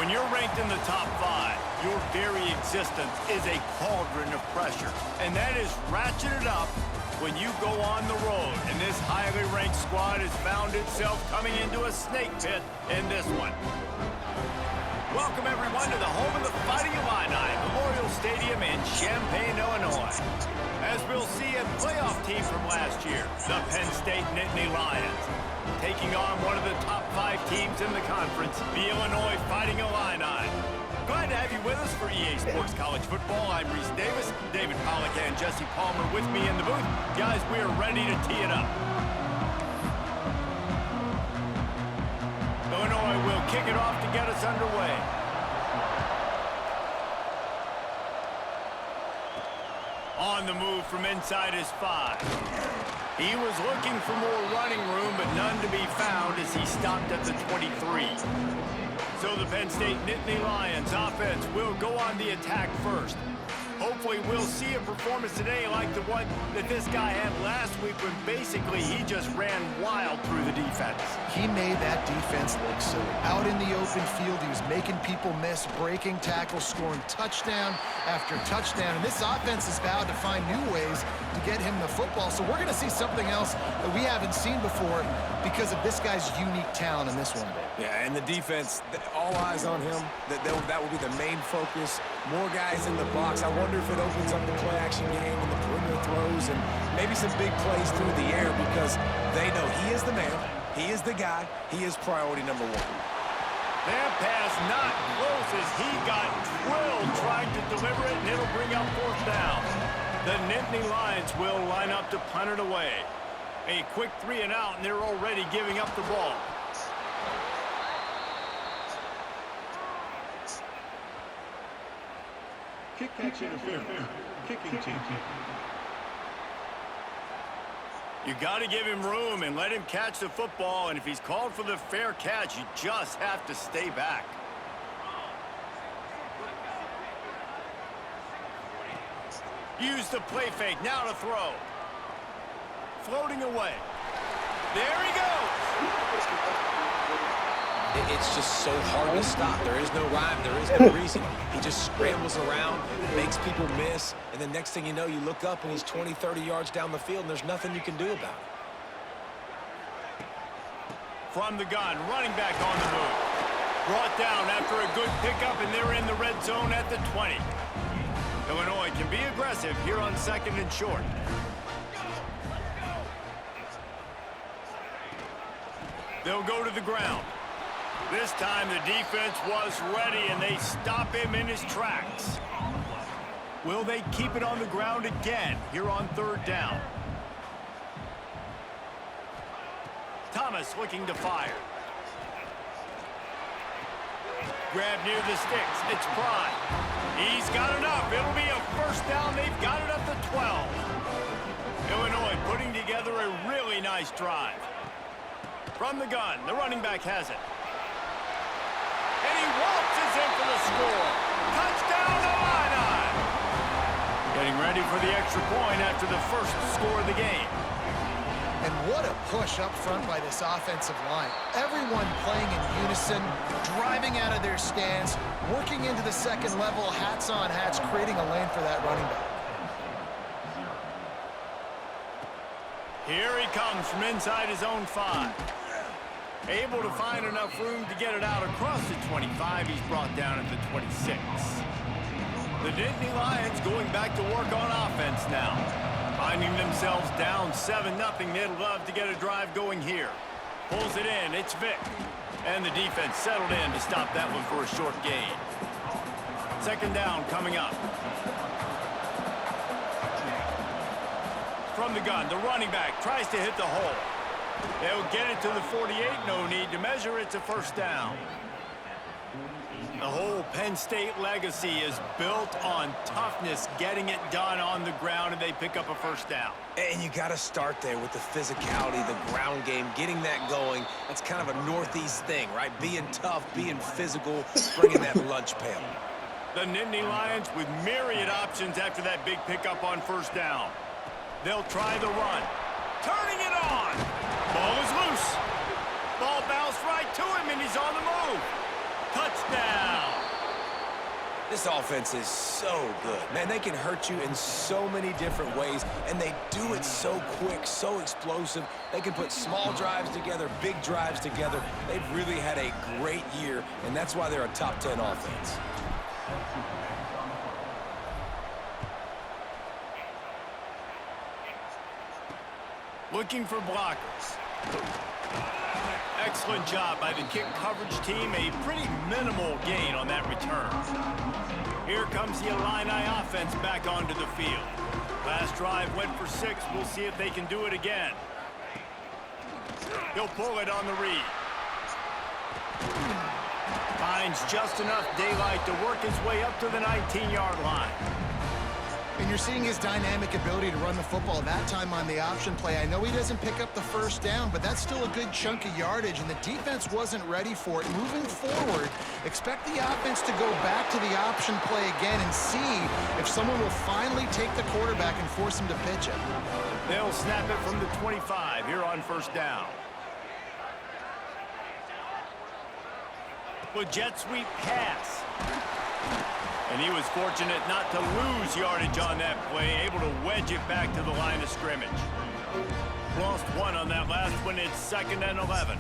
When you're ranked in the top 5, your very existence is a cauldron of pressure. And that is ratcheted up when you go on the road. And this highly ranked squad has found itself coming into a snake pit in this one. Welcome, everyone, to the home of the Fighting Illini, Memorial Stadium in Champaign, Illinois. As we'll see, a playoff team from last year, the Penn State Nittany Lions, taking on one of the top 5 teams in the conference, the Illinois Fighting Illini. Glad to have you with us for EA Sports College Football. I'm Reese Davis, David Pollack and Jesse Palmer with me in the booth. Guys, we are ready to tee it up. Illinois will kick it off to get us underway. On the move from inside his 5. He was looking for more running room, but none to be found as he stopped at the 23. So the Penn State Nittany Lions offense will go on the attack first. Hopefully we'll see a performance today like the one that this guy had last week when basically he just ran wild through the defense. He made that defense look silly. Out in the open field, he was making people miss, breaking tackles, scoring touchdown after touchdown. And this offense is vowed to find new ways to get him the football. So we're going to see something else that we haven't seen before because of this guy's unique talent in this one. Yeah, and the defense, all eyes on him. That will be the main focus. More guys in the box. I wonder if it opens up the play-action game and the perimeter throws and maybe some big plays through the air because they know he is the man, he is the guy, he is priority number 1. That pass not close as he got drilled trying to deliver it, and it'll bring up 4th down. The Nittany Lions will line up to punt it away. A quick 3 and out, and they're already giving up the ball. Kick catch interference. Kicking team. You got to give him room and let him catch the football, and if he's called for the fair catch, you just have to stay back. Use the play fake, now to throw. Floating away. There he goes. It's just so hard to stop. There is no rhyme. There is no reason. He just scrambles around, makes people miss, and the next thing you know, you look up and he's 20, 30 yards down the field, and there's nothing you can do about it. From the gun, running back on the move. Brought down after a good pickup, and they're in the red zone at the 20. Illinois can be aggressive here on 2nd and short. They'll go to the ground. This time the defense was ready, and they stop him in his tracks. Will they keep it on the ground again here on 3rd down? Thomas looking to fire. Grab near the sticks. It's Prime. He's got enough. It'll be a 1st down. They've got it up to 12. Illinois putting together a really nice drive. From the gun, the running back has it. And he waltzes in for the score. Touchdown, Illini! Getting ready for the extra point after the first score of the game. And what a push up front by this offensive line. Everyone playing in unison, driving out of their stance, working into the 2nd level, hats on hats, creating a lane for that running back. Here he comes from inside his own 5. Able to find enough room to get it out across the 25. He's brought down at the 26. The Nittany Lions going back to work on offense now. Finding themselves down 7-0. They'd love to get a drive going here. Pulls it in. It's Vic. And the defense settled in to stop that one for a short gain. 2nd down coming up. From the gun, the running back tries to hit the hole. They'll get it to the 48, no need to measure. It's a 1st down. The whole Penn State legacy is built on toughness, getting it done on the ground, and they pick up a 1st down. And you got to start there with the physicality, the ground game, getting that going. That's kind of a Northeast thing, right? Being tough, being physical, bringing that lunch pail. The Nittany Lions with myriad options after that big pickup on 1st down. They'll try the run. Turning it on. Ball is loose. Ball bounced right to him, and he's on the move. Touchdown. This offense is so good. Man, they can hurt you in so many different ways, and they do it so quick, so explosive. They can put small drives together, big drives together. They've really had a great year, and that's why they're a top 10 offense. Looking for blockers. Excellent job by the kick coverage team. A pretty minimal gain on that return. Here comes the Illini offense back onto the field. Last drive went for 6. We'll see if they can do it again. He'll pull it on the read. Finds just enough daylight to work his way up to the 19-yard line. And you're seeing his dynamic ability to run the football, that time on the option play. I know he doesn't pick up the first down, but that's still a good chunk of yardage, and the defense wasn't ready for it. Moving forward, expect the offense to go back to the option play again and see if someone will finally take the quarterback and force him to pitch it. They'll snap it from the 25 here on first down. With jet sweep pass. And he was fortunate not to lose yardage on that play, able to wedge it back to the line of scrimmage. Lost 1 on that last one. It's 2nd and 11.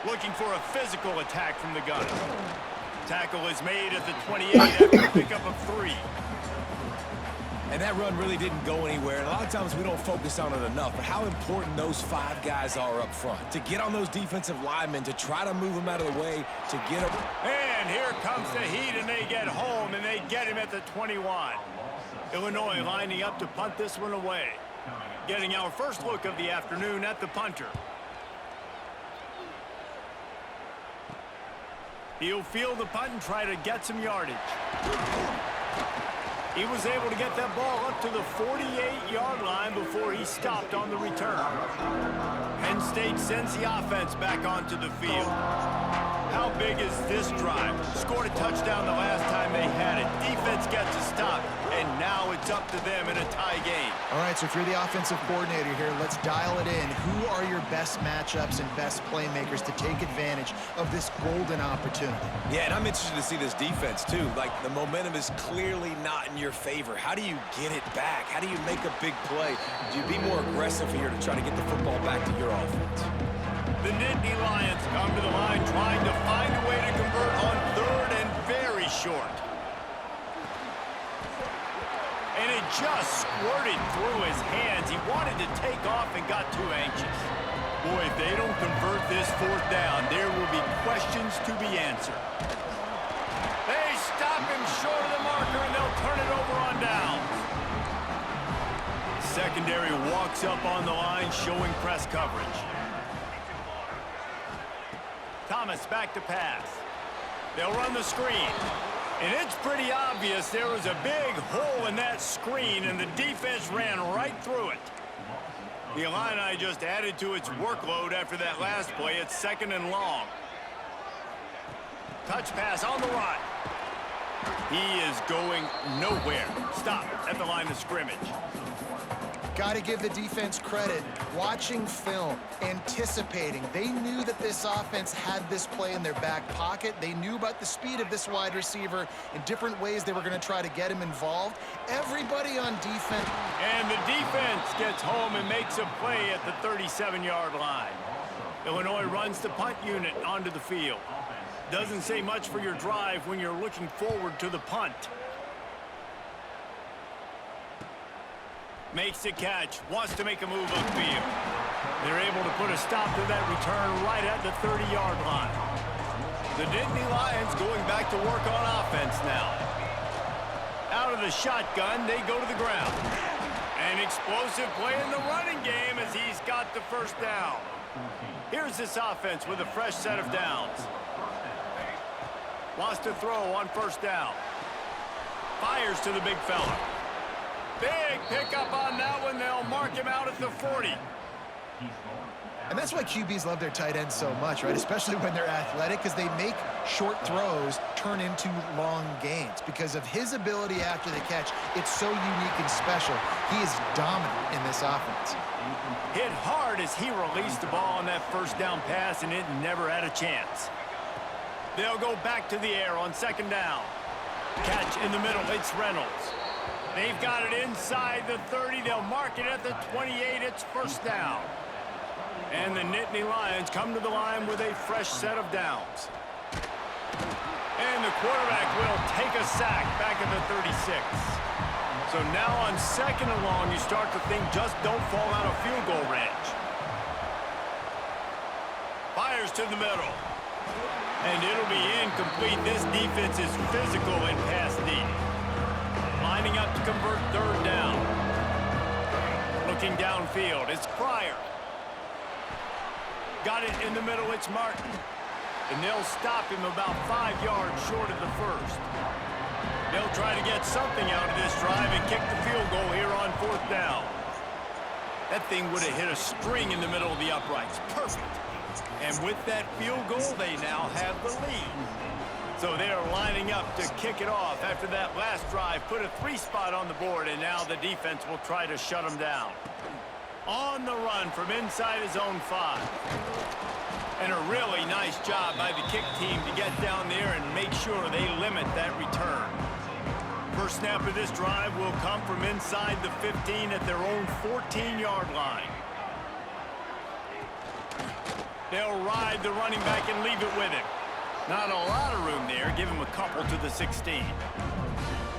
Looking for a physical attack from the gunner. Tackle is made at the 28 after a pickup of 3. And that run really didn't go anywhere. And a lot of times we don't focus on it enough, but how important those 5 guys are up front. To get on those defensive linemen, to try to move them out of the way, to get them. And here comes the heat, and they get home, and they get him at the 21. Illinois lining up to punt this one away. Getting our first look of the afternoon at the punter. He'll field the punt and try to get some yardage. He was able to get that ball up to the 48-yard line before he stopped on the return. Penn State sends the offense back onto the field. How big is this drive? Scored a touchdown the last time they had it. Defense gets a stop, and now it's up to them in a tie game. All right, so if you're the offensive coordinator here, let's dial it in. Who are your best matchups and best playmakers to take advantage of this golden opportunity? Yeah, and I'm interested to see this defense, too. Like, the momentum is clearly not in your favor. How do you get it back? How do you make a big play? Do you be more aggressive here to try to get the football back to your offense? The Nittany Lions come to the line trying to find a way to convert on 3rd and very short. And it just squirted through his hands. He wanted to take off and got too anxious. Boy, if they don't convert this 4th down, there will be questions to be answered. They stop him short of the marker, and they'll turn it over on downs. Secondary walks up on the line, showing press coverage. Thomas back to pass. They'll run the screen. And it's pretty obvious there was a big hole in that screen, and the defense ran right through it. The Illini just added to its workload after that last play. It's 2nd and long. Touch pass on the run. He is going nowhere. Stop at the line of scrimmage. Got to give the defense credit. Watching film, anticipating. They knew that this offense had this play in their back pocket. They knew about the speed of this wide receiver in different ways they were going to try to get him involved. Everybody on defense. And the defense gets home and makes a play at the 37-yard line. Illinois runs the punt unit onto the field. Doesn't say much for your drive when you're looking forward to the punt. Makes the catch, wants to make a move upfield. They're able to put a stop to that return right at the 30-yard line. The Nittany Lions going back to work on offense now. Out of the shotgun, they go to the ground. An explosive play in the running game as he's got the first down. Here's this offense with a fresh set of downs. Wants to throw on first down. Fires to the big fella. Big pickup on that one. They'll mark him out at the 40. And that's why QBs love their tight ends so much, right? Especially when they're athletic, because they make short throws turn into long gains. Because of his ability after the catch, it's so unique and special. He is dominant in this offense. Hit hard as he released the ball on that first down pass, and it never had a chance. They'll go back to the air on second down. Catch in the middle, it's Reynolds. They've got it inside the 30. They'll mark it at the 28. It's first down. And the Nittany Lions come to the line with a fresh set of downs. And the quarterback will take a sack back at the 36. So now on second and long, you start to think just don't fall out of field goal range. Fires to the middle. And it'll be incomplete. This defense is physical in pass D. Lining up to convert third down. Looking downfield, it's Pryor. Got it in the middle, it's Martin. And they'll stop him about 5 yards short of the first. They'll try to get something out of this drive and kick the field goal here on fourth down. That thing would have hit a string in the middle of the uprights. Perfect. And with that field goal, they now have the lead. So they're lining up to kick it off after that last drive. Put a 3-spot on the board, and now the defense will try to shut them down. On the run from inside his own 5. And a really nice job by the kick team to get down there and make sure they limit that return. First snap of this drive will come from inside the 15 at their own 14-yard line. They'll ride the running back and leave it with him. Not a lot of room there. Give him a couple to the 16.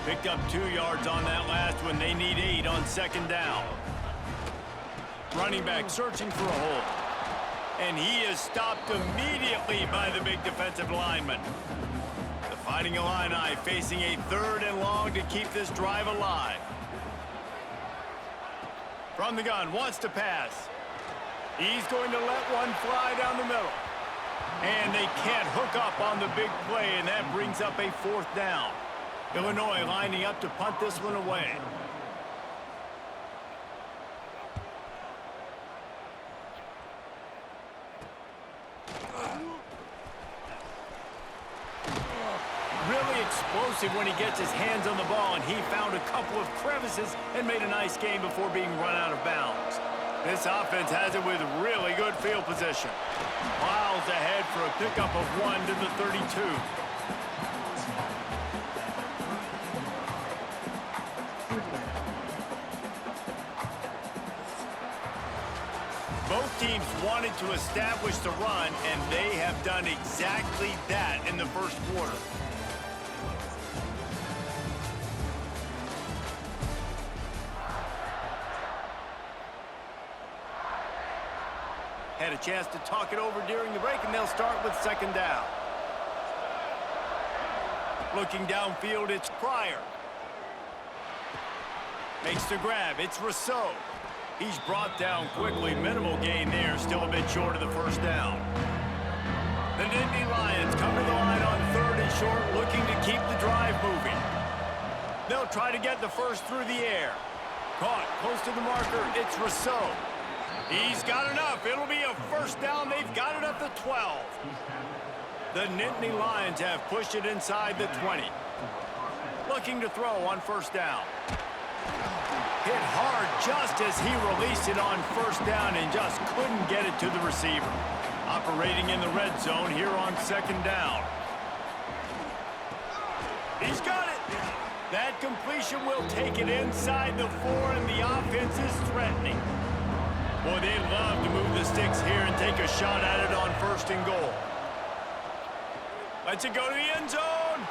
Picked up 2 yards on that last one. They need 8 on second down. Running back searching for a hole. And he is stopped immediately by the big defensive lineman. The Fighting Illini facing a 3rd and long to keep this drive alive. From the gun, wants to pass. He's going to let one fly down the middle. And they can't hook up on the big play, and that brings up a 4th down. Illinois lining up to punt this one away. Really explosive when he gets his hands on the ball, and he found a couple of crevices and made a nice game before being run out of bounds. This offense has it with really good field position. Miles ahead for a pickup of 1 to the 32. Both teams wanted to establish the run, and they have done exactly that in the first quarter. Had a chance to talk it over during the break, and they'll start with second down. Looking downfield, it's Pryor. Makes the grab, it's Rousseau. He's brought down quickly. Minimal gain there, still a bit short of the first down. The Nittany Lions come to the line on 3rd and short, looking to keep the drive moving. They'll try to get the first through the air. Caught close to the marker, it's Rousseau. He's got enough. It'll be a first down. They've got it at the 12. The Nittany Lions have pushed it inside the 20. Looking to throw on first down. Hit hard just as he released it on first down and just couldn't get it to the receiver. Operating in the red zone here on second down. He's got it. That completion will take it inside the 4, and the offense is threatening. Boy, they'd love to move the sticks here and take a shot at it on 1st and goal. Lets it go to the end zone.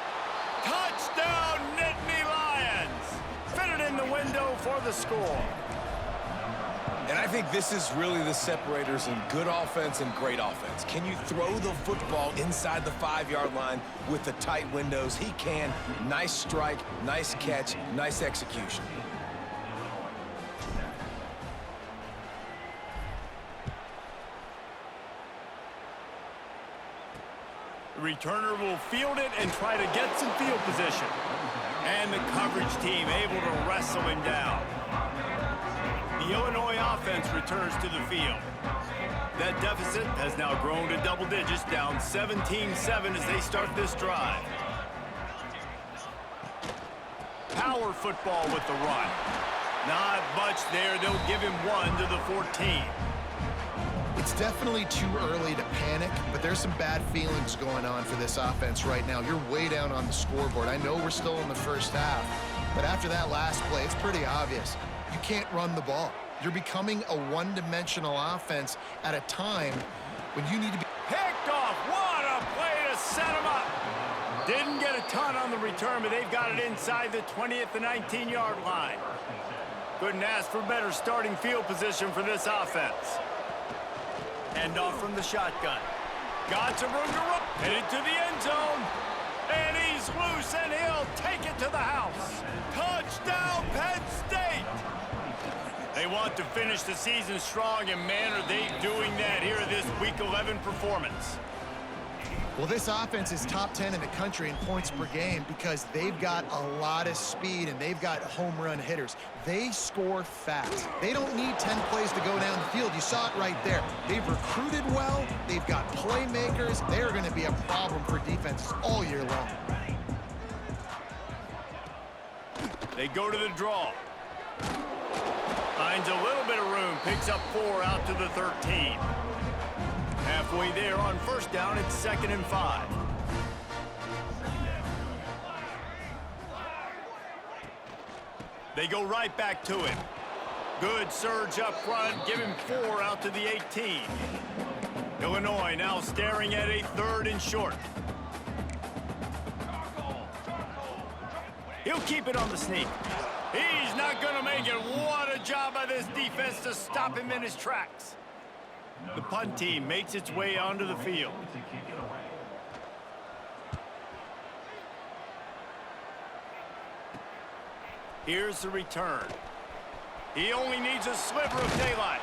Touchdown, Nittany Lions. Fitted in the window for the score. And I think this is really the separators in good offense and great offense. Can you throw the football inside the 5-yard line with the tight windows? He can. Nice strike, nice catch, nice execution. The returner will field it and try to get some field position. And the coverage team able to wrestle him down. The Illinois offense returns to the field. That deficit has now grown to double digits, down 17-7 as they start this drive. Power football with the run. Not much there. They'll give him 1 to the 14. It's definitely too early to panic, but there's some bad feelings going on for this offense right now. You're way down on the scoreboard. I know we're still in the first half, but after that last play, it's pretty obvious. You can't run the ball. You're becoming a one-dimensional offense at a time when you need to be... Picked off. What a play to set him up. Didn't get a ton on the return, but they've got it inside the 20 at the 19-yard line. Couldn't ask for better starting field position for this offense. End off from the shotgun. Got some room to run. Headed to the end zone. And he's loose, and he'll take it to the house. Touchdown, Penn State! They want to finish the season strong, and man, are they doing that here in this Week 11 performance. Well, this offense is top 10 in the country in points per game because they've got a lot of speed and they've got home run hitters. They score fast. They don't need 10 plays to go down the field. You saw it right there. They've recruited well. They've got playmakers. They are going to be a problem for defenses all year long. They go to the draw. Finds a little bit of room. Picks up 4 out to the 13. Halfway there on first down, it's 2nd and 5. They go right back to him. Good surge up front, give him 4 out to the 18. Illinois now staring at a 3rd and short. He'll keep it on the sneak. He's not going to make it. What a job by this defense to stop him in his tracks. The punt team makes its way onto the field. Here's the return. He only needs a sliver of daylight.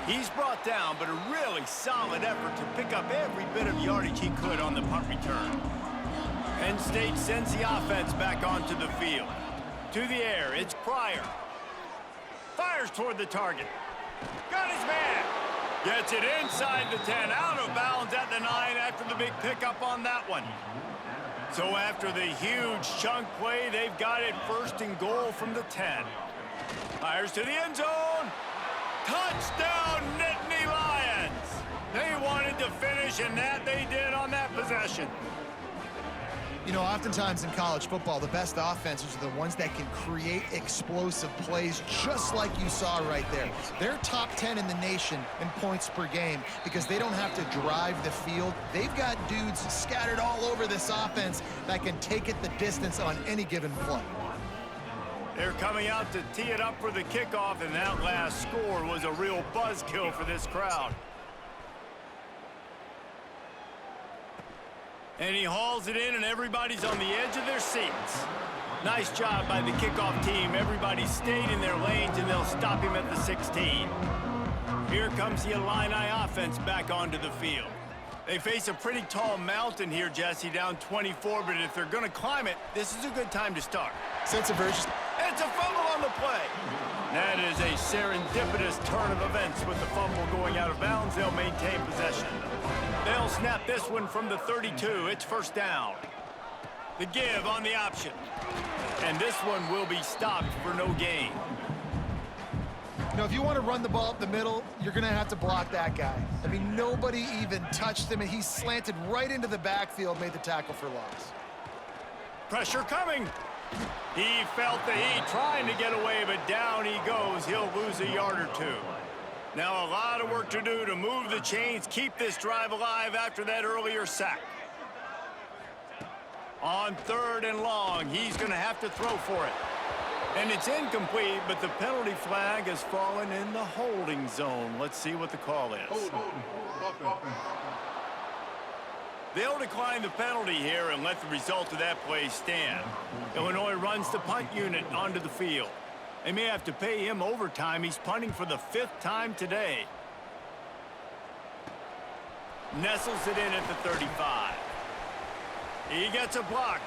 He's brought down, but a really solid effort to pick up every bit of yardage he could on the punt return. Penn State sends the offense back onto the field. To the air, it's Pryor. Fires toward the target. Got his man. Gets it inside the 10, out of bounds at the 9 after the big pickup on that one. So after the huge chunk play, they've got it 1st and goal from the 10. Fires to the end zone. Touchdown, Nittany Lions. They wanted to finish, and that they did on that possession. You know, oftentimes in college football, the best offenses are the ones that can create explosive plays, just like you saw right there. They're top 10 in the nation in points per game because they don't have to drive the field. They've got dudes scattered all over this offense that can take it the distance on any given play. They're coming out to tee it up for the kickoff, and that last score was a real buzzkill for this crowd. And he hauls it in, and everybody's on the edge of their seats. Nice job by the kickoff team. Everybody stayed in their lanes, and they'll stop him at the 16. Here comes the Illini offense back onto the field. They face a pretty tall mountain here, Jesse, down 24, but if they're going to climb it, this is a good time to start. Sense of urgency. It's a fumble on the play. That is a serendipitous turn of events with the fumble going out of bounds. They'll maintain possession. They'll snap this one from the 32. It's 1st down. The give on the option. And this one will be stopped for no gain. You know, if you want to run the ball up the middle, you're going to have to block that guy. I mean, nobody even touched him, and he slanted right into the backfield, made the tackle for loss. Pressure coming. He felt the heat trying to get away, but down he goes. He'll lose a yard or 2. Now a lot of work to do to move the chains, keep this drive alive after that earlier sack. On 3rd and long, he's going to have to throw for it. And it's incomplete, but the penalty flag has fallen in the holding zone. Let's see what the call is. They'll decline the penalty here and let the result of that play stand. Illinois runs the punt unit onto the field. They may have to pay him overtime. He's punting for the 5th time today. Nestles it in at the 35. He gets a block.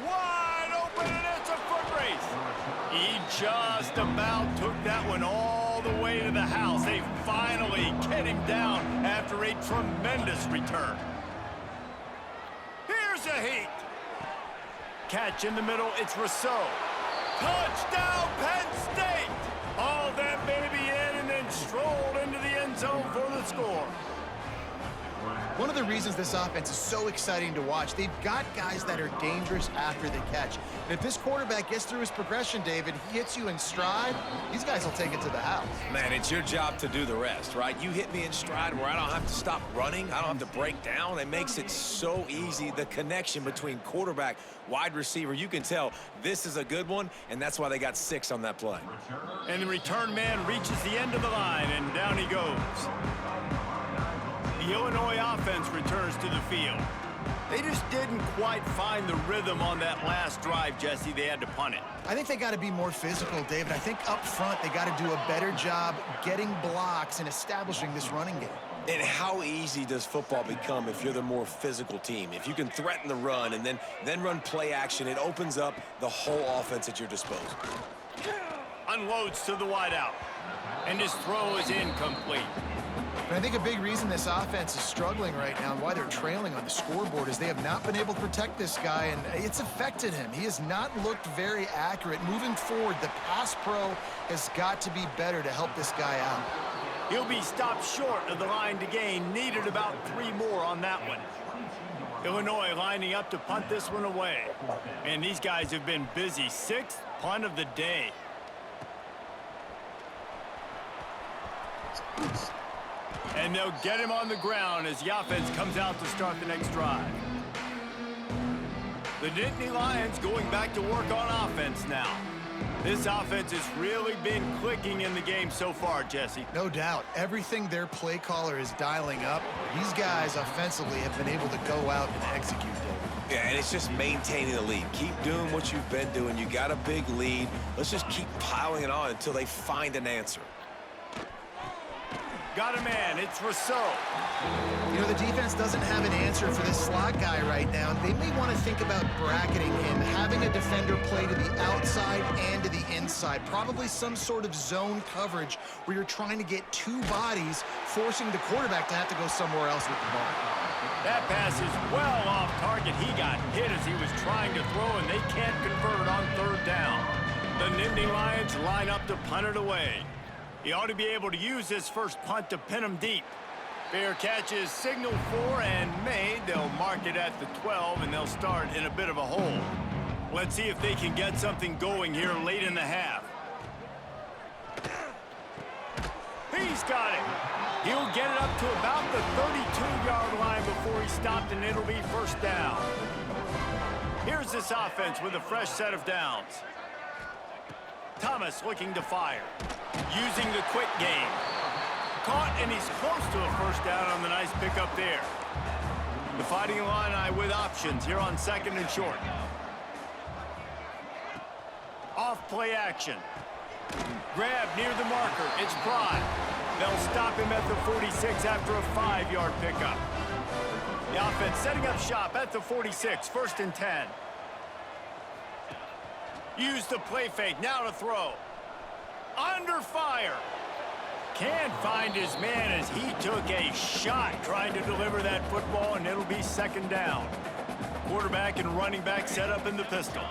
Wide open, and it's a foot race. He just about took that one all the way to the house. They finally get him down after a tremendous return. Here's a heat. Catch in the middle, it's Rousseau. Touchdown, Penn State! All that baby in and then strolled into the end zone for the score. One of the reasons this offense is so exciting to watch, they've got guys that are dangerous after the catch. And if this quarterback gets through his progression, David, he hits you in stride, these guys will take it to the house. Man, it's your job to do the rest, right? You hit me in stride where I don't have to stop running. I don't have to break down. It makes it so easy. The connection between quarterback, wide receiver, you can tell this is a good one, and that's why they got 6 on that play. And the return man reaches the end of the line, and down he goes. The Illinois offense returns to the field. They just didn't quite find the rhythm on that last drive, Jesse. They had to punt it. I think they got to be more physical, David. I think up front they got to do a better job getting blocks and establishing this running game. And how easy does football become if you're the more physical team? If you can threaten the run and then run play action, it opens up the whole offense at your disposal. Unloads to the wideout. And his throw is incomplete. But I think a big reason this offense is struggling right now and why they're trailing on the scoreboard is they have not been able to protect this guy, and it's affected him. He has not looked very accurate. Moving forward, the pass pro has got to be better to help this guy out. He'll be stopped short of the line to gain. Needed about 3 more on that one. Illinois lining up to punt this one away. And these guys have been busy. 6th punt of the day. And they'll get him on the ground as the offense comes out to start the next drive. The Nittany Lions going back to work on offense now. This offense has really been clicking in the game so far, Jesse. No doubt. Everything their play caller is dialing up, these guys offensively have been able to go out and execute, David. Yeah, and it's just maintaining the lead. Keep doing what you've been doing. You got a big lead. Let's just keep piling it on until they find an answer. Got a man. It's Rousseau. You know, the defense doesn't have an answer for this slot guy right now. They may want to think about bracketing him, having a defender play to the outside and to the inside. Probably some sort of zone coverage where you're trying to get 2 bodies, forcing the quarterback to have to go somewhere else with the ball. That pass is well off target. He got hit as he was trying to throw, and they can't convert on 3rd down. The Nittany Lions line up to punt it away. He ought to be able to use this first punt to pin him deep. Fair catch is signaled for and made. They'll mark it at the 12, and they'll start in a bit of a hole. Let's see if they can get something going here late in the half. He's got it. He'll get it up to about the 32-yard line before he stopped, and it'll be 1st down. Here's this offense with a fresh set of downs. Thomas looking to fire. Using the quick game. Caught, and he's close to a 1st down on the nice pickup there. The Fighting Illini with options here on 2nd and short. Off play action. Grab near the marker. It's Pride. They'll stop him at the 46 after a 5-yard pickup. The offense setting up shop at the 46, 1st and 10. Use the play fake, now to throw. Under fire. Can't find his man as he took a shot trying to deliver that football, and it'll be 2nd down. Quarterback and running back set up in the pistol.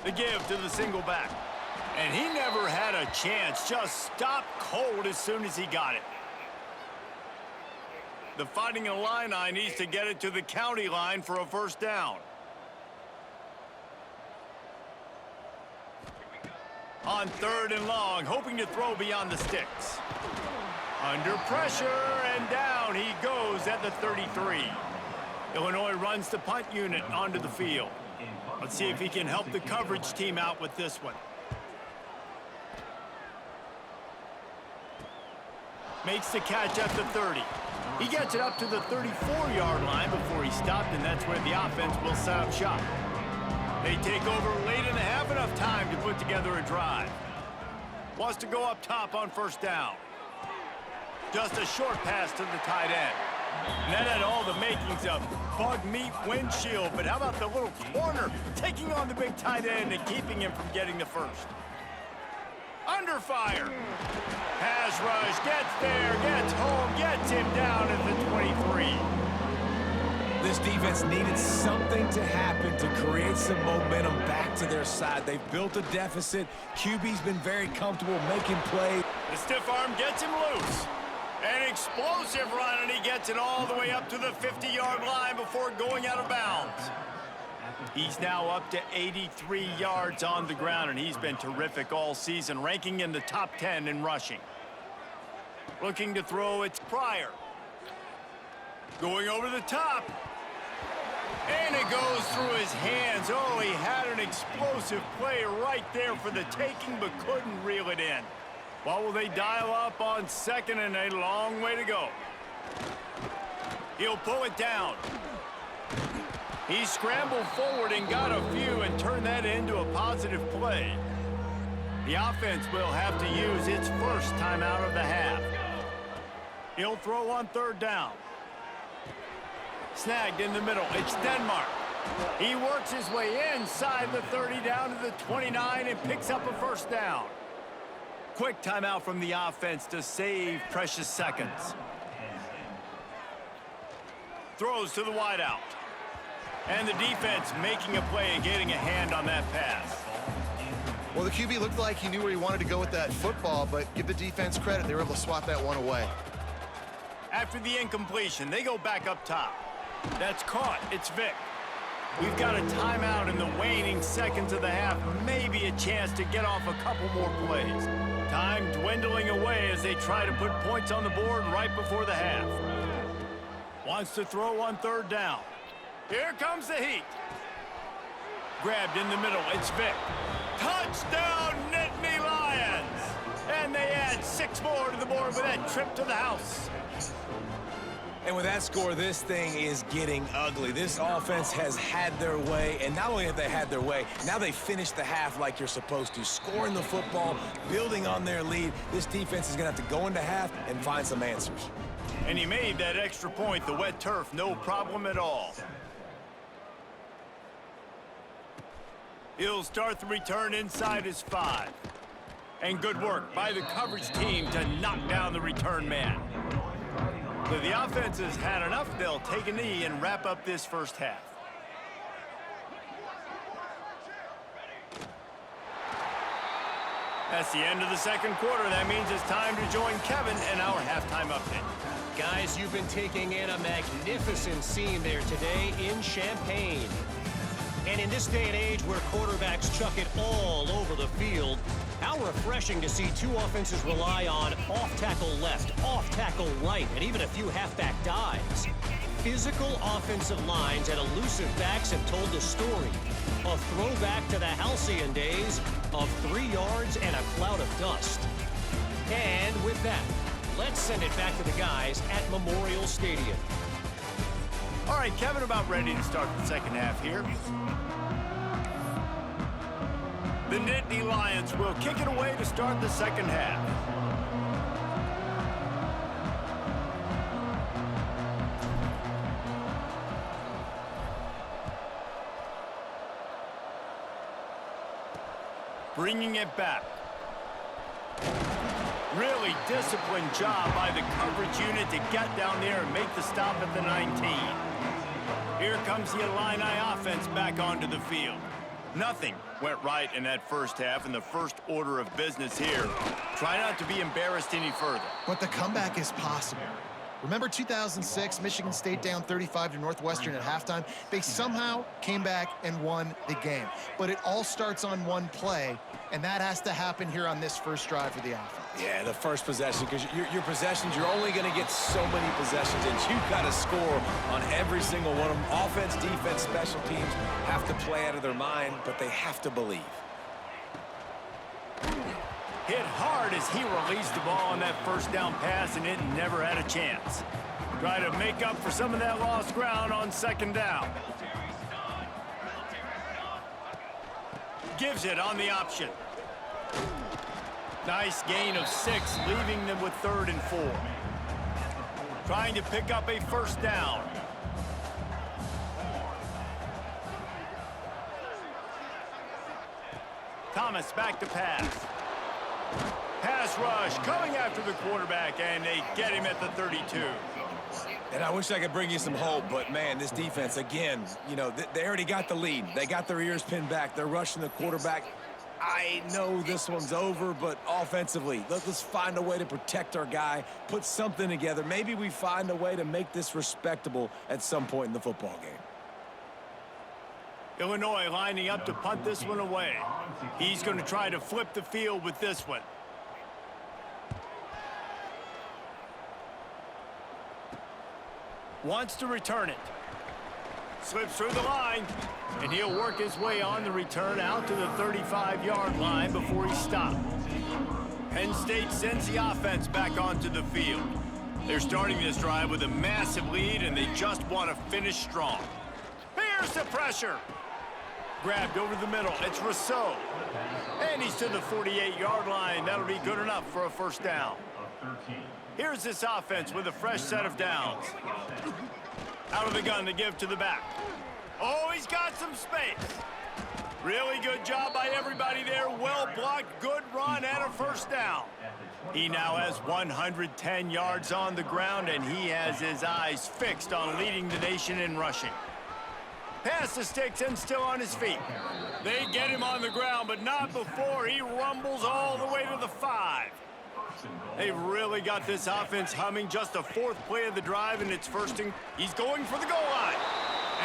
The give to the single back. And he never had a chance, just stopped cold as soon as he got it. The Fighting Illini needs to get it to the county line for a 1st down. On 3rd and long, hoping to throw beyond the sticks. Under pressure, and down he goes at the 33. Illinois runs the punt unit onto the field. Let's see if he can help the coverage team out with this one. Makes the catch at the 30. He gets it up to the 34-yard line before he stopped, and that's where the offense will set up shop. They take over late in the half, enough time to put together a drive. Wants to go up top on 1st down. Just a short pass to the tight end. And that had all the makings of bug meat windshield, but how about the little corner taking on the big tight end and keeping him from getting the 1st? Under fire. Pass rush, gets there, gets home, gets him down at the 23. This defense needed something to happen to create some momentum back to their side. They've built a deficit. QB's been very comfortable making plays. The The stiff arm gets him loose. An explosive run, and he gets it all the way up to the 50-yard line before going out of bounds. He's now up to 83 yards on the ground, and he's been terrific all season, ranking in the top 10 in rushing. Looking to throw, it's Pryor. Going over the top. And it goes through his hands. Oh, he had an explosive play right there for the taking, but couldn't reel it in. What will they dial up on second, and a long way to go? He'll pull it down. He scrambled forward and got a few and turned that into a positive play. The offense will have to use its first timeout of the half. He'll throw on third down. Snagged in the middle. It's Denmark. He works his way inside the 30 down to the 29 and picks up a first down. Quick timeout from the offense to save precious seconds. Throws to the wideout. And the defense making a play and getting a hand on that pass. Well, the QB looked like he knew where he wanted to go with that football, but give the defense credit. They were able to swat that one away. After the incompletion, they go back up top. That's caught. It's Vic. We've got a timeout in the waning seconds of the half. Maybe a chance to get off a couple more plays. Time dwindling away as they try to put points on the board right before the half. Wants to throw on third down. Here comes the heat. Grabbed in the middle. It's Vic. Touchdown, Nittany Lions! And they add 6 more to the board with that trip to the house. And with that score, this thing is getting ugly. This offense has had their way, and not only have they had their way, now they finished the half like you're supposed to, scoring the football, building on their lead. This defense is going to have to go into half and find some answers. And he made that extra point, the wet turf, no problem at all. He'll start the return inside his 5. And good work by the coverage team to knock down the return man. So the offense has had enough. They'll take a knee and wrap up this first half. That's the end of the second quarter. That means it's time to join Kevin in our halftime update. Guys, you've been taking in a magnificent scene there today in Champaign. And in this day and age where quarterbacks chuck it all over the field, how refreshing to see two offenses rely on off-tackle left, off-tackle right, and even a few halfback dives. Physical offensive lines and elusive backs have told the story. A throwback to the halcyon days of 3 yards and a cloud of dust. And with that, let's send it back to the guys at Memorial Stadium. All right, Kevin, about ready to start the second half here. The Nittany Lions will kick it away to start the second half. Bringing it back. Really disciplined job by the coverage unit to get down there and make the stop at the 19. Here comes the Illini offense back onto the field. Nothing went right in that first half, and the first order of business here. Try not to be embarrassed any further. But the comeback is possible. Remember 2006, Michigan State down 35 to Northwestern at halftime? They somehow came back and won the game. But it all starts on one play, and that has to happen here on this first drive for the offense. Yeah, the first possession, because your possessions, you're only going to get so many possessions, and you've got to score on every single one of them. Offense, defense, special teams have to play out of their mind, but they have to believe. Hit hard as he released the ball on that first down pass, and it never had a chance. Try to make up for some of that lost ground on second down. Gives it on the option. Nice gain of 6, leaving them with 3rd and 4. Trying to pick up a first down. Thomas back to pass. Pass rush coming after the quarterback, and they get him at the 32. And I wish I could bring you some hope, but, man, this defense, again, you know, they already got the lead. They got their ears pinned back. They're rushing the quarterback. I know this one's over, but offensively, let's find a way to protect our guy, put something together. Maybe we find a way to make this respectable at some point in the football game. Illinois lining up to punt this one away. He's going to try to flip the field with this one. Wants to return it. Slips through the line, and he'll work his way on the return out to the 35-yard line before he stopped. Penn State sends the offense back onto the field. They're starting this drive with a massive lead, and they just want to finish strong. Here's the pressure. Grabbed over the middle. It's Rousseau. And he's to the 48-yard line. That'll be good enough for a first down. Here's this offense with a fresh set of downs. Out of the gun to give to the back. Oh, he's got some space. Really good job by everybody there. Well blocked, good run, and a first down. He now has 110 yards on the ground, and he has his eyes fixed on leading the nation in rushing. Pass the sticks and still on his feet. They get him on the ground, but not before he rumbles all the way to the 5. They've really got this offense humming. Just the 4th play of the drive, and it's first and he's going for the goal line.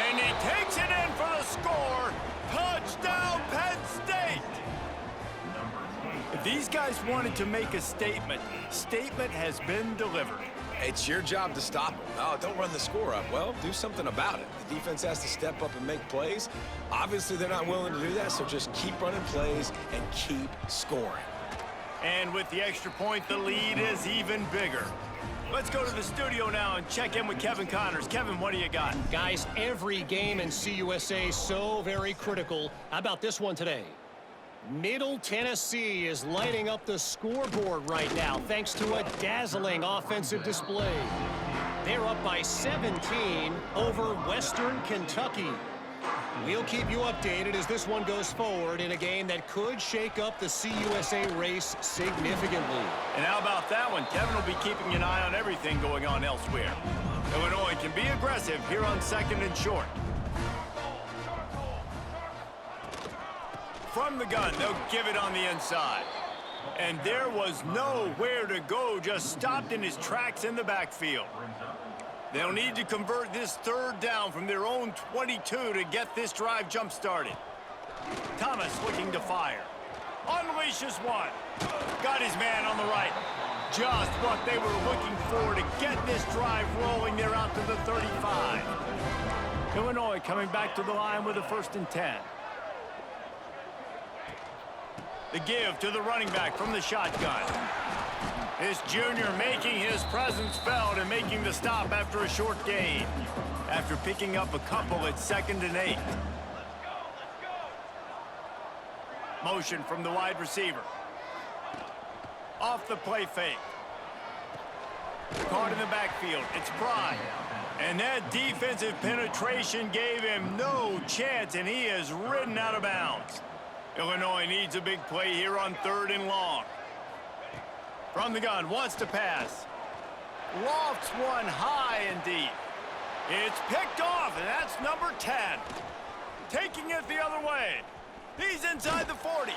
And he takes it in for the score. Touchdown, Penn State! If these guys wanted to make a statement has been delivered. It's your job to stop them. Oh, don't run the score up. Well, do something about it. The defense has to step up and make plays. Obviously, they're not willing to do that, so just keep running plays and keep scoring. And with the extra point, the lead is even bigger. Let's go to the studio now and check in with Kevin Connors. Kevin, what do you got? Guys, every game in CUSA is so very critical. How about this one today? Middle Tennessee is lighting up the scoreboard right now thanks to a dazzling offensive display. They're up by 17 over Western Kentucky. We'll keep you updated as this one goes forward in a game that could shake up the CUSA race significantly. And how about that one? Kevin will be keeping an eye on everything going on elsewhere. Illinois can be aggressive here on 2nd and short. From the gun, they'll give it on the inside. And there was nowhere to go, just stopped in his tracks in the backfield. They'll need to convert this 3rd down from their own 22 to get this drive jump-started. Thomas looking to fire. Unleashes one. Got his man on the right. Just what they were looking for to get this drive rolling. They're out to the 35. Illinois coming back to the line with a 1st and 10. The give to the running back from the shotgun. This junior making his presence felt and making the stop after a short gain. After picking up a couple at 2nd and 8. Motion from the wide receiver. Off the play fake. Caught in the backfield. It's Pride. And that defensive penetration gave him no chance, and he is ridden out of bounds. Illinois needs a big play here on 3rd and long. From the gun, wants to pass. Lofts one high and deep. It's picked off, and that's number 10. Taking it the other way. He's inside the 40.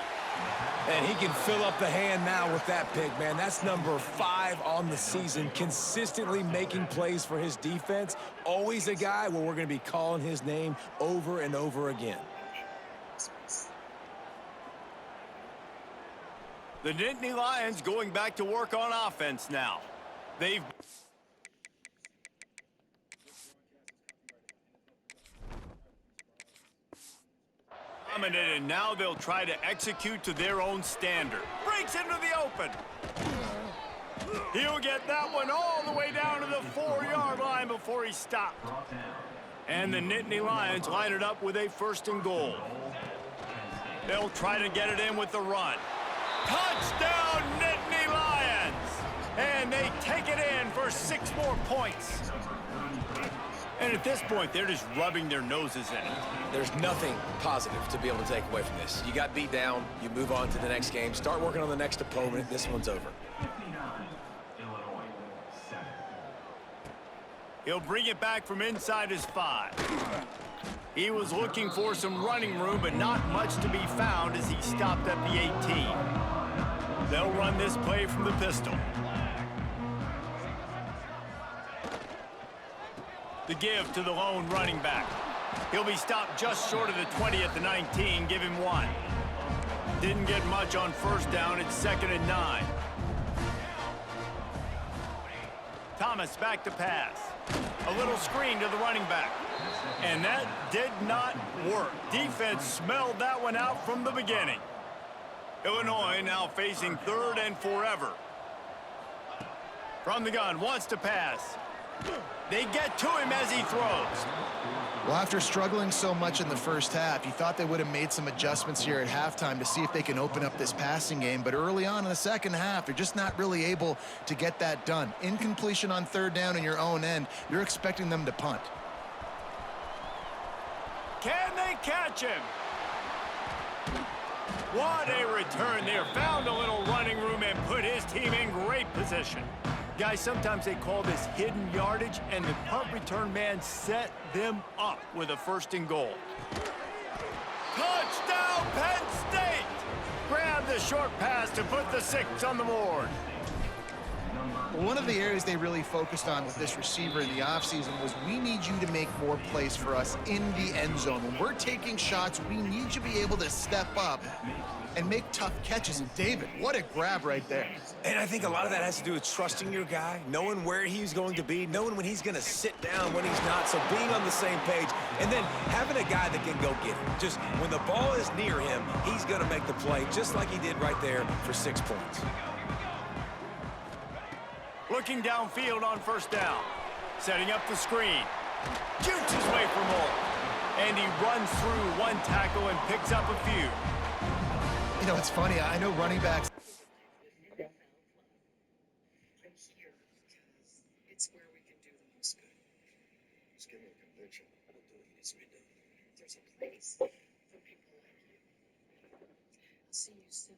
And he can fill up the hand now with that pick, man. That's number 5 on the season, consistently making plays for his defense. Always a guy where we're going to be calling his name over and over again. The Nittany Lions going back to work on offense now. They've dominated, and now they'll try to execute to their own standard. Breaks into the open. He'll get that one all the way down to the 4-yard line before he stopped. And the Nittany Lions line it up with a 1st and goal. They'll try to get it in with the run. Touchdown, Nittany Lions! And they take it in for 6 more points. And at this point, they're just rubbing their noses in it. There's nothing positive to be able to take away from this. You got beat down, you move on to the next game, start working on the next opponent. This one's over. He'll bring it back from inside his 5. He was looking for some running room, but not much to be found as he stopped at the 18. They'll run this play from the pistol. The give to the lone running back. He'll be stopped just short of the 20 at the 19. Give him 1. Didn't get much on first down. It's 2nd and 9. Thomas back to pass. A little screen to the running back. And that did not work. Defense smelled that one out from the beginning. Illinois now facing 3rd and forever. From the gun, wants to pass. They get to him as he throws. Well, after struggling so much in the first half, you thought they would have made some adjustments here at halftime to see if they can open up this passing game. But early on in the second half, they're just not really able to get that done. Incompletion on 3rd down in your own end, you're expecting them to punt. Can they catch him? What a return there. Found a little running room and put his team in great position. Guys, sometimes they call this hidden yardage, and the punt return man set them up with a 1st and goal. Touchdown, Penn State! Grab the short pass to put the 6 on the board. One of the areas they really focused on with this receiver in the offseason was we need you to make more plays for us in the end zone. When we're taking shots, we need you to be able to step up and make tough catches. And David, what a grab right there. And I think a lot of that has to do with trusting your guy, knowing where he's going to be, knowing when he's going to sit down, when he's not. So being on the same page, and then having a guy that can go get him. Just when the ball is near him, he's going to make the play, just like he did right there for 6 points. Looking downfield on 1st down. Setting up the screen. Shoots his way for more. And he runs through 1 tackle and picks up a few. You know, it's funny. I know running backs. It's where we can do the most good. Just give me a conviction. I don't do it easy. There's a place for people like you. I'll see you soon.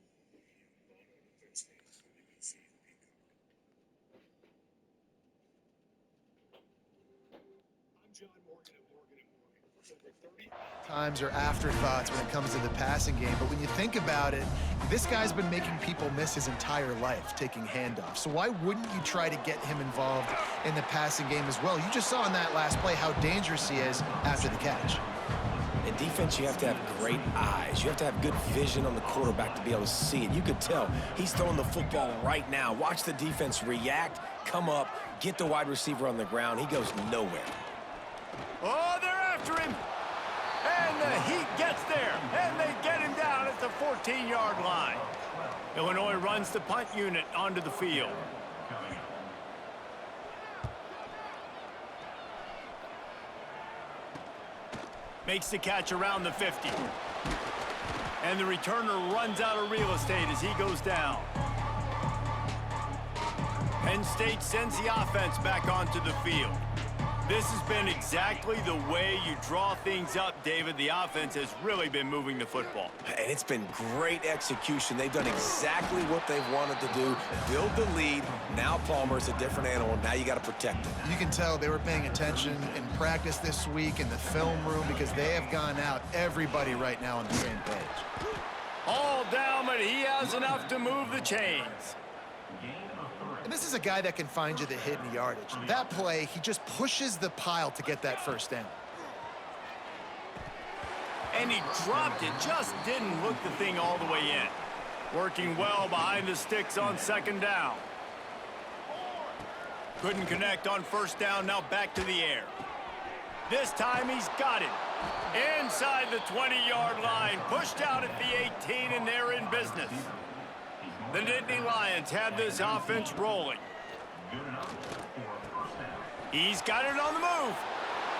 Times are afterthoughts when it comes to the passing game, but when you think about it, this guy's been making people miss his entire life taking handoffs. So why wouldn't you try to get him involved in the passing game as well? You just saw in that last play how dangerous he is after the catch. In defense, you have to have great eyes. You have to have good vision on the quarterback to be able to see it. You could tell he's throwing the football right now. Watch the defense react, come up, get the wide receiver on the ground. He goes nowhere. Oh, they're after him. And the Heat gets there, and they get him down at the 14-yard line. Illinois runs the punt unit onto the field. Makes the catch around the 50. And the returner runs out of real estate as he goes down. Penn State sends the offense back onto the field. This has been exactly the way you draw things up, David. The offense has really been moving the football. And it's been great execution. They've done exactly what they've wanted to do, build the lead. Now Palmer's a different animal. Now you got to protect him. You can tell they were paying attention in practice this week in the film room because they have gone out, everybody right now on the same page. All down, but he has enough to move the chains. And this is a guy that can find you the hidden yardage. That play, he just pushes the pile to get that 1st down. And he dropped it, just didn't look the thing all the way in. Working well behind the sticks on 2nd down. Couldn't connect on 1st down, now back to the air. This time he's got it. Inside the 20-yard line, pushed out at the 18, and they're in business. The Nittany Lions have this offense rolling. He's got it on the move.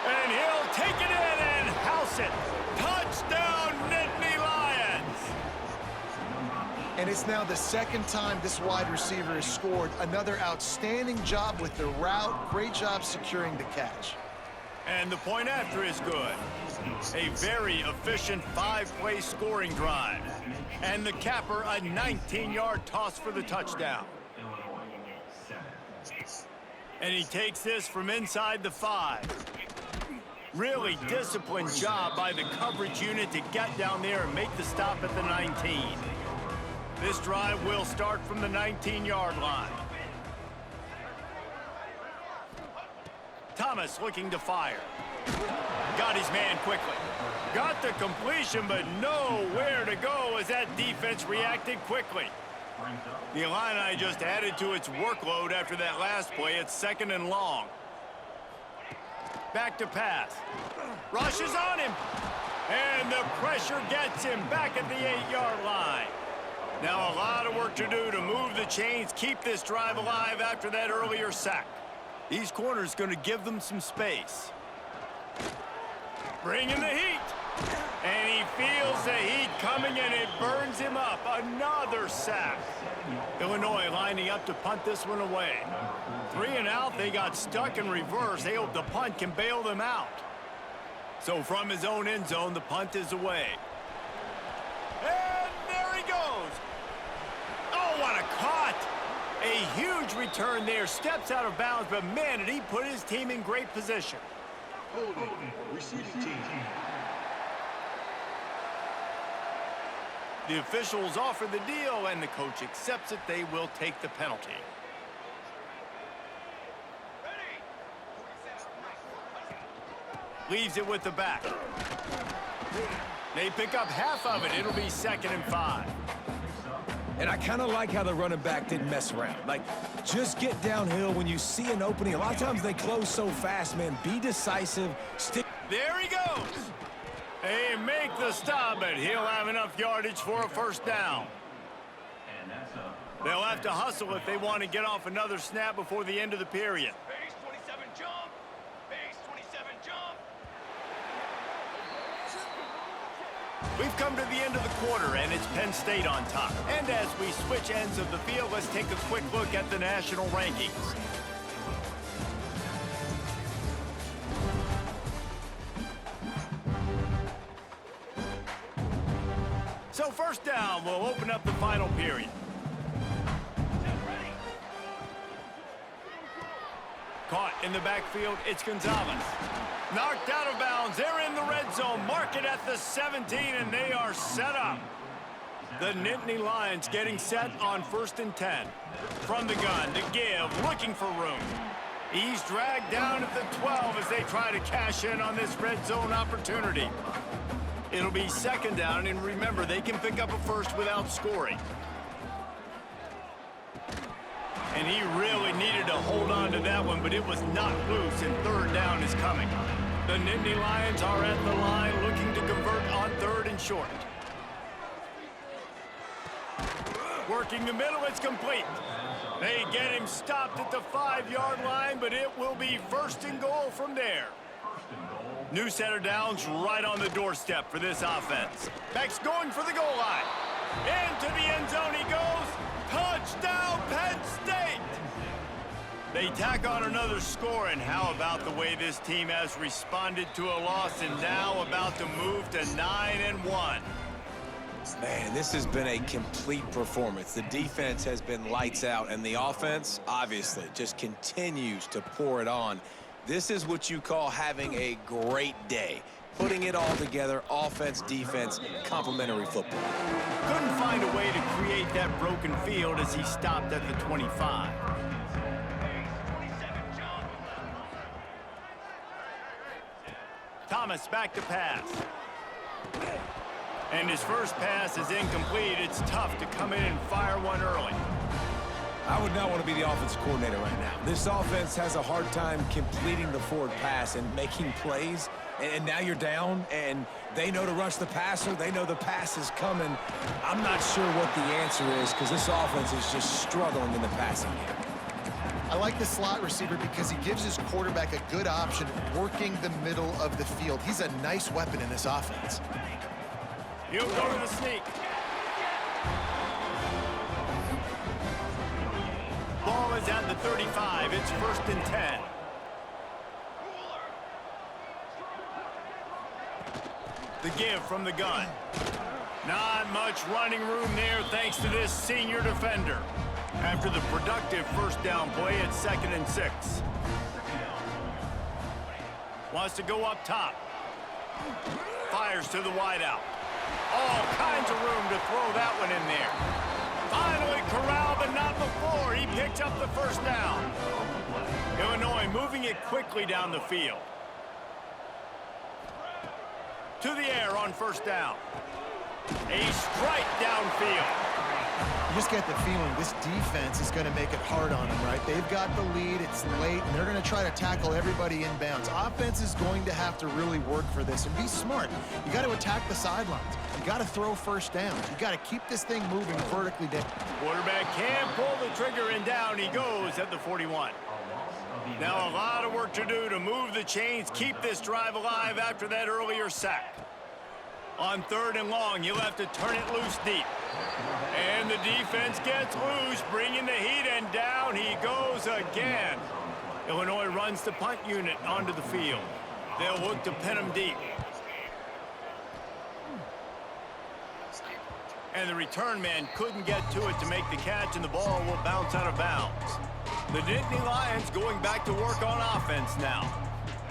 And he'll take it in and house it. Touchdown, Nittany Lions! And it's now the 2nd time this wide receiver has scored. Another outstanding job with the route. Great job securing the catch. And the point after is good. A very efficient 5-play scoring drive. And the capper, a 19-yard toss for the touchdown. And he takes this from inside the 5. Really disciplined job by the coverage unit to get down there and make the stop at the 19. This drive will start from the 19-yard line. Thomas looking to fire. Got his man quickly. Got the completion, but nowhere to go as that defense reacted quickly. The Illini just added to its workload after that last play. It's 2nd and long. Back to pass. Rushes on him. And the pressure gets him back at the 8-yard line. Now a lot of work to do to move the chains, keep this drive alive after that earlier sack. These corners going to give them some space. Bringing the heat. And he feels the heat coming, and it burns him up. Another sack. Illinois lining up to punt this one away. 3 and out, they got stuck in reverse. They hope the punt can bail them out. So from his own end zone, the punt is away. And there he goes. Oh, what a caught. A huge return there. Steps out of bounds, but man, did he put his team in great position. Holding, receiving team. The officials offer the deal, and the coach accepts it. They will take the penalty. Leaves it with the back. They pick up half of it. It'll be 2nd and 5. And I kind of like how the running back didn't mess around. Like, just get downhill when you see an opening. A lot of times they close so fast, man. Be decisive. Stick. There he goes. They make the stop, but he'll have enough yardage for a 1st down. They'll have to hustle if they want to get off another snap before the end of the period. Base 27 jump. Base 27 jump. We've come to the end of the quarter, and it's Penn State on top. And as we switch ends of the field, let's take a quick look at the national rankings. So 1st down, we'll open up the final period. Caught in the backfield, it's Gonzalez. Knocked out of bounds, they're in the red zone. Mark it at the 17, and they are set up. The Nittany Lions getting set on 1st and 10. From the gun to give, looking for room. He's dragged down at the 12 as they try to cash in on this red zone opportunity. It'll be 2nd down, and remember, they can pick up a 1st without scoring. And he really needed to hold on to that one, but it was not loose, and 3rd down is coming. The Nittany Lions are at the line looking to convert on 3rd and short. Working the middle, it's complete. They get him stopped at the 5-yard line, but it will be 1st and goal from there. New set of downs right on the doorstep for this offense. Beck's going for the goal line. Into the end zone he goes. Touchdown, Penn State! They tack on another score, and how about the way this team has responded to a loss and now about to move to 9-1. Man, this has been a complete performance. The defense has been lights out, and the offense, obviously, just continues to pour it on. This is what you call having a great day. Putting it all together, offense, defense, complementary football. Couldn't find a way to create that broken field as he stopped at the 25. Thomas back to pass. And his first pass is incomplete. It's tough to come in and fire one early. I would not want to be the offensive coordinator right now. This offense has a hard time completing the forward pass and making plays. And now you're down, and they know to rush the passer. They know the pass is coming. I'm not sure what the answer is because this offense is just struggling in the passing game. I like the slot receiver because he gives his quarterback a good option working the middle of the field. He's a nice weapon in this offense. He'll go to the sneak. Ball is at the 35. It's 1st and 10. The give from the gun. Not much running room there thanks to this senior defender. After the productive 1st down play, it's 2nd and 6. Wants to go up top. Fires to the wideout. All kinds of room to throw that one in there. Finally corralled, but not before. He picks up the first down. Illinois moving it quickly down the field. To the air on first down. A strike downfield. You just get the feeling this defense is going to make it hard on them, right? They've got the lead, it's late, and they're going to try to tackle everybody inbounds. Offense is going to have to really work for this and be smart. You got to attack the sidelines. You got to throw first downs. You got to keep this thing moving vertically down. Quarterback can pull the trigger, and down he goes at the 41. Now a lot of work to do to move the chains, keep this drive alive after that earlier sack. On 3rd and long, you'll have to turn it loose deep. And the defense gets loose, bringing the heat, and down he goes again. Illinois runs the punt unit onto the field. They'll look to pin him deep. And the return man couldn't get to it to make the catch, and the ball will bounce out of bounds. The Nittany Lions going back to work on offense now.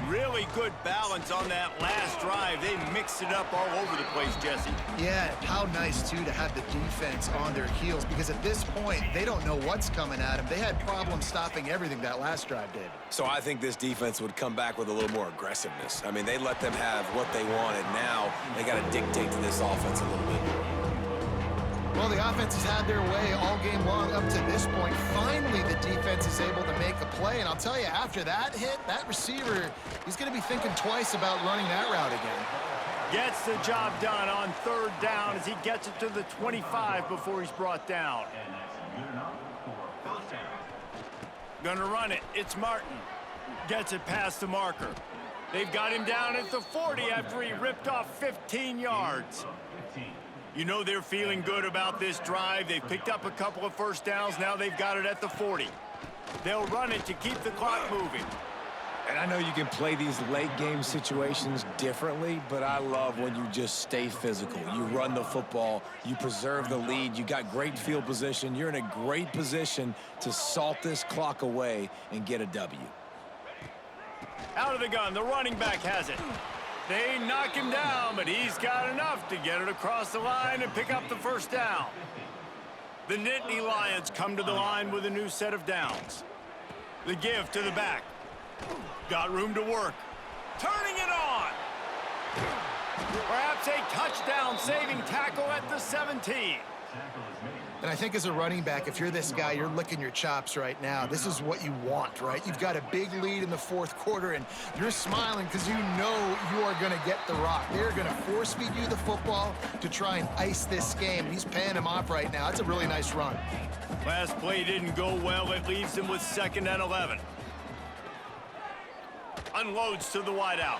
Really good balance on that last drive. They mixed it up all over the place, Jesse. Yeah, how nice, too, to have the defense on their heels, because at this point, they don't know what's coming at them. They had problems stopping everything that last drive, David. So I think this defense would come back with a little more aggressiveness. I mean, they let them have what they wanted. Now they got to dictate to this offense a little bit. Well, the offense has had their way all game long up to this point. Finally, the defense is able to make a play. And I'll tell you, after that hit, that receiver, he's going to be thinking twice about running that route again. Gets the job done on 3rd down as he gets it to the 25 before he's brought down. Gonna run it. It's Martin. Gets it past the marker. They've got him down at the 40 after he ripped off 15 yards. You know they're feeling good about this drive. They've picked up a couple of first downs. Now they've got it at the 40. They'll run it to keep the clock moving. And I know you can play these late game situations differently, but I love when you just stay physical. You run the football, you preserve the lead, you got great field position. You're in a great position to salt this clock away and get a W. Out of the gun, the running back has it. They knock him down, but he's got enough to get it across the line and pick up the first down. The Nittany Lions come to the line with a new set of downs. The give to the back. Got room to work. Turning it on. Perhaps a touchdown-saving tackle at the 17. And I think as a running back, if you're this guy, you're licking your chops right now. This is what you want, right? You've got a big lead in the 4th quarter, and you're smiling because you know you are going to get the rock. They're going to force-feed you the football to try and ice this game. He's paying him off right now. That's a really nice run. Last play didn't go well. It leaves him with 2nd and 11. Unloads to the wideout.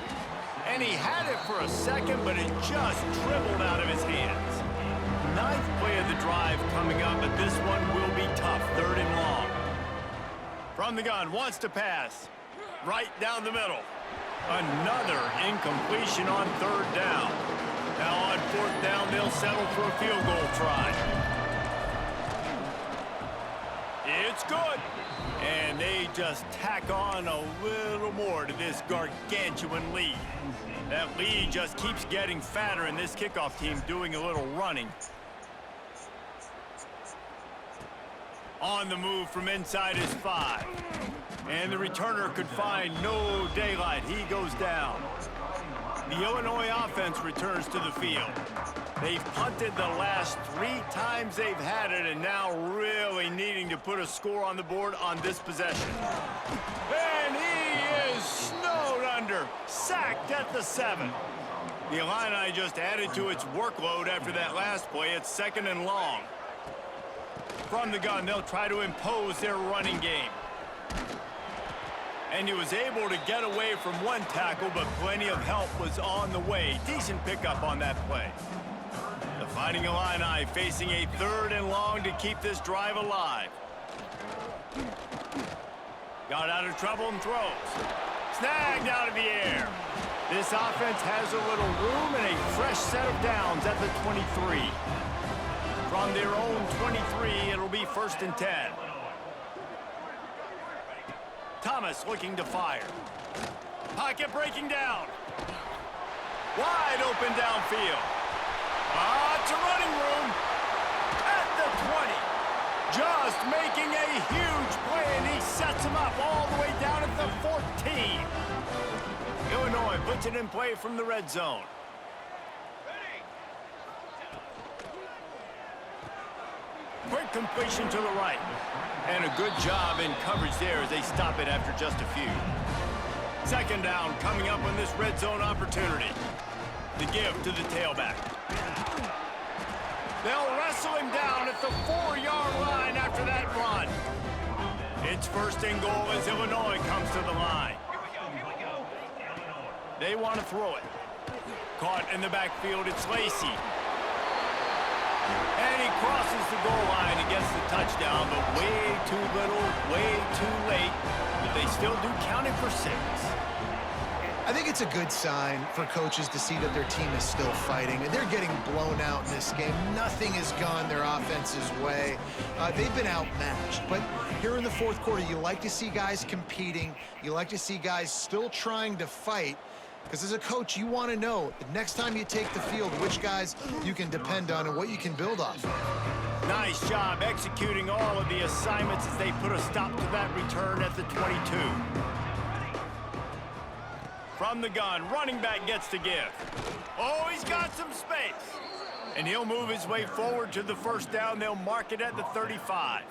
And he had it for a second, but it just dribbled out of his hands. 9th play of the drive coming up, but this one will be tough. 3rd and long. From the gun, wants to pass. Right down the middle. Another incompletion on 3rd down. Now on 4th down, they'll settle for a field goal try. It's good. And they just tack on a little more to this gargantuan lead. That lead just keeps getting fatter, and this kickoff team doing a little running. On the move from inside his 5. And the returner could find no daylight. He goes down. The Illinois offense returns to the field. They've punted the last 3 times they've had it, and now really needing to put a score on the board on this possession. And he is snowed under, sacked at the 7. The Illini just added to its workload after that last play. It's 2nd and long. From the gun, they'll try to impose their running game. And he was able to get away from one tackle, but plenty of help was on the way. Decent pickup on that play. The Fighting Illini facing a 3rd and long to keep this drive alive. Got out of trouble and throws. Snagged out of the air. This offense has a little room and a fresh set of downs at the 23. From their own 23, it'll be 1st and 10. Thomas looking to fire. Pocket breaking down. Wide open downfield. It's a running room. At the 20. Just making a huge play, and he sets him up all the way down at the 14. Illinois puts it in play from the red zone. Quick completion to the right. And a good job in coverage there as they stop it after just a few. Second down coming up on this red zone opportunity. The give to the tailback. They'll wrestle him down at the 4-yard line after that run. It's first and goal as Illinois comes to the line. They want to throw it. Caught in the backfield, it's Lacey. And he crosses the goal line and gets the touchdown, but way too little, way too late. But they still do count it for 6. I think it's a good sign for coaches to see that their team is still fighting. They're getting blown out in this game. Nothing has gone their offense's way. They've been outmatched. But here in the fourth quarter, you like to see guys competing. You like to see guys still trying to fight. Because as a coach, you want to know the next time you take the field, which guys you can depend on and what you can build off of. Nice job executing all of the assignments as they put a stop to that return at the 22. From the gun, running back gets to give. Oh, he's got some space. And he'll move his way forward to the first down. They'll mark it at the 35.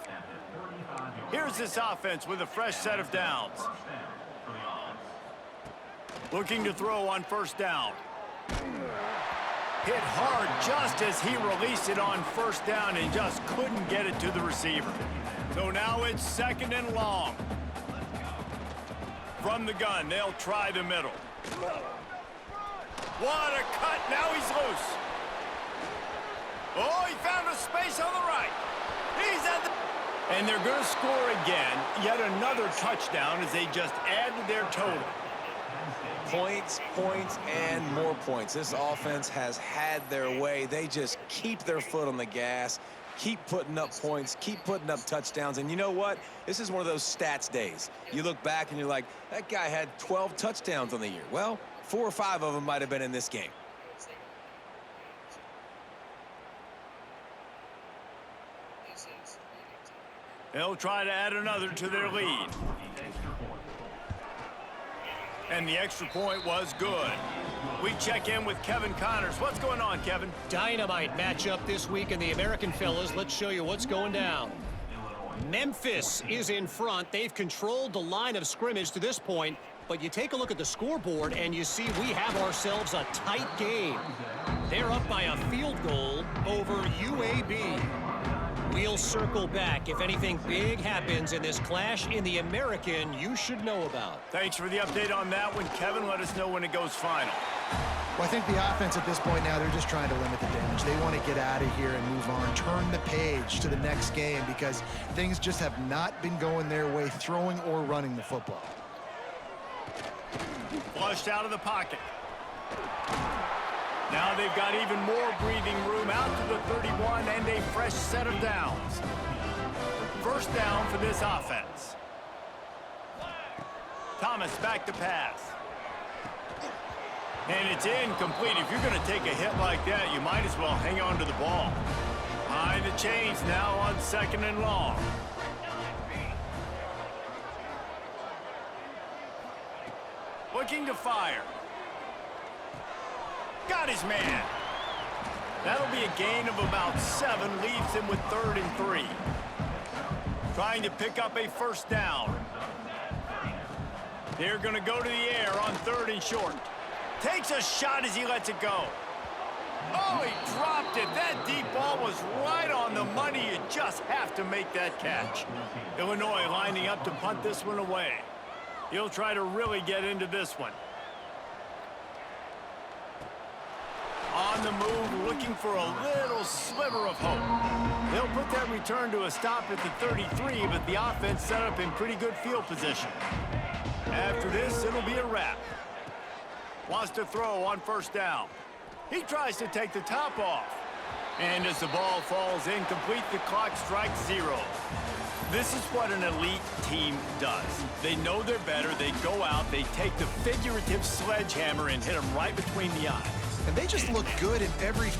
Here's this offense with a fresh set of downs. Looking to throw on first down. Hit hard just as he released it on first down and just couldn't get it to the receiver. So now it's second and long. From the gun, they'll try the middle. What a cut. Now he's loose. Oh, he found a space on the right. He's at the... And they're going to score again. Yet another touchdown as they just add to their total. Points, points, and more points. This offense has had their way. They just keep their foot on the gas, keep putting up points, keep putting up touchdowns. And you know what? This is one of those stats days. You look back and you're like, that guy had 12 touchdowns on the year. Well, 4 or 5 of them might have been in this game. They'll try to add another to their lead. And the extra point was good. We check in with Kevin Connors. What's going on, Kevin? Dynamite matchup this week in the American fellas. Let's show you what's going down. Memphis is in front. They've controlled the line of scrimmage to this point, but you take a look at the scoreboard and you see we have ourselves a tight game. They're up by a field goal over UAB. We'll circle back if anything big happens in this clash in the American you should know about. Thanks for the update on that one, Kevin. Let us know when it goes final. Well, I think the offense at this point now, they're just trying to limit the damage. They want to get out of here and move on, turn the page to the next game because things just have not been going their way, throwing or running the football. Flushed out of the pocket. Now they've got even more breathing room out to the 31 and a fresh set of downs. First down for this offense. Thomas back to pass. And it's incomplete. If you're going to take a hit like that, you might as well hang on to the ball. Behind the chains now on second and long. Looking to fire. Got his man. That'll be a gain of about 7, leaves him with 3rd and 3. Trying to pick up a first down. They're going to go to the air on 3rd and short. Takes a shot as he lets it go. Oh, he dropped it. That deep ball was right on the money. You just have to make that catch. Illinois lining up to punt this one away. He'll try to really get into this one. On the move, looking for a little sliver of hope. They'll put that return to a stop at the 33, but the offense set up in pretty good field position. After this, it'll be a wrap. Wants to throw on first down. He tries to take the top off. And as the ball falls incomplete, the clock strikes 0. This is what an elite team does. They know they're better. They go out. They take the figurative sledgehammer and hit them right between the eyes. And they just look good in every